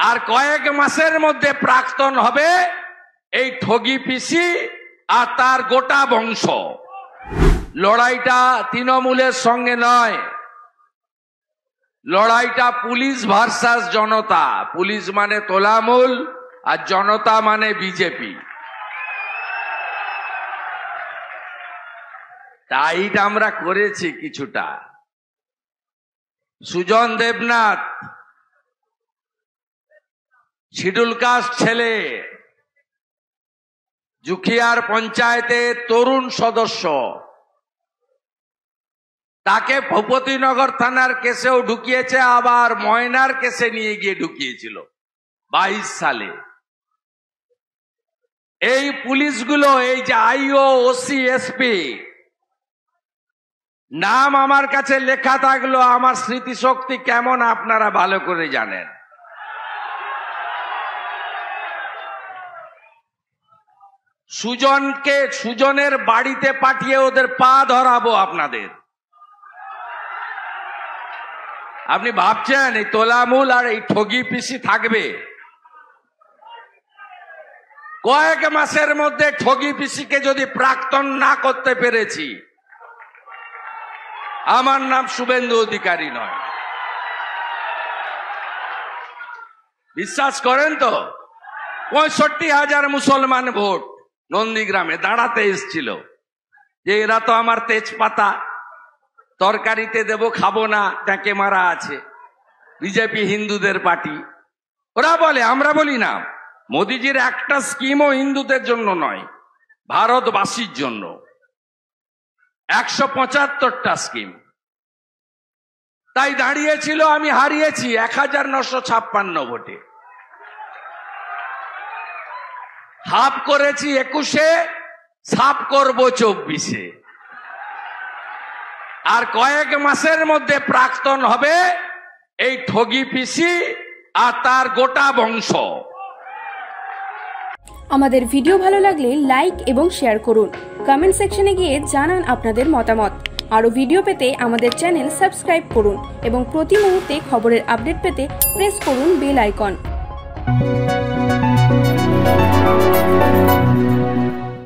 আর কয়েক মাসের মধ্যে প্রাক্তন হবে এই ঠগি পিসি আর তার গোটা বংশ। লড়াইটা তৃণমূলের সঙ্গে নয়, লড়াইটা পুলিশ ভার্সাস জনতা। পুলিশ মানে তোলামূল আর জনতা মানে বিজেপি। টাইট আমরা করেছি কিছুটা। সুজন দেবনাথ শিডিউল কাস্ট ছেলে, জুখিয়ার পঞ্চায়েতের তরুণ সদস্য, তাকে ভূপতিনগর থানার কেসেও ঢুকিয়েছে, আবার ময়নার কেসে নিয়ে গিয়ে ঢুকিয়েছিল 22 সালে। এই পুলিশগুলো, এই যে আইও, ওসি, এসপি, নাম আমার কাছে লেখা থাকলো, আমার স্মৃতিশক্তি কেমন আপনারা ভালো করে জানেন। সুজনের বাড়িতে পাঠিয়ে ওদের পা ধরাবো আপনাদের। আপনি ভাবছেন এই তোলামূল আর এই ঠগি পিসি থাকবে? কয়েক মাসের মধ্যে ঠগি পিসিকে যদি প্রাক্তন না করতে পেরেছি, আমার নাম শুভেন্দু অধিকারী নয়। বিশ্বাস করেন তো? 65,000 মুসলমান ভোট নন্দীগ্রামে দাঁড়াতে এসেছিল যে এরা তো আমার তেজপাতা, তরকারিতে দেব, খাবো না, ট্যাঁকে মারা আছে। বিজেপি হিন্দুদের পার্টি। ওরা বলে, আমরা বলি না। মোদিজির একটা স্কিমও হিন্দুদের জন্য নয়, ভারতবাসীর জন্য 175টা স্কিম। তাই দাঁড়িয়েছিল, আমি হারিয়েছি 1956 ভোটে। হাফ করেছি 21-এ, সাফ করবো 24-এ। আর কয়েক মাসের মধ্যে প্রাক্তন হবে এই ঠগি পিসি আর তার গোটা বংশ। আমাদের ভিডিও ভালো লাগলে লাইক এবং শেয়ার করুন। কমেন্ট সেকশনে গিয়ে জানান আপনাদের মতামত। আরো ভিডিও পেতে আমাদের চ্যানেল সাবস্ক্রাইব করুন এবং প্রতি মুহূর্তে খবরের আপডেট পেতে প্রেস করুন বেল আইকন।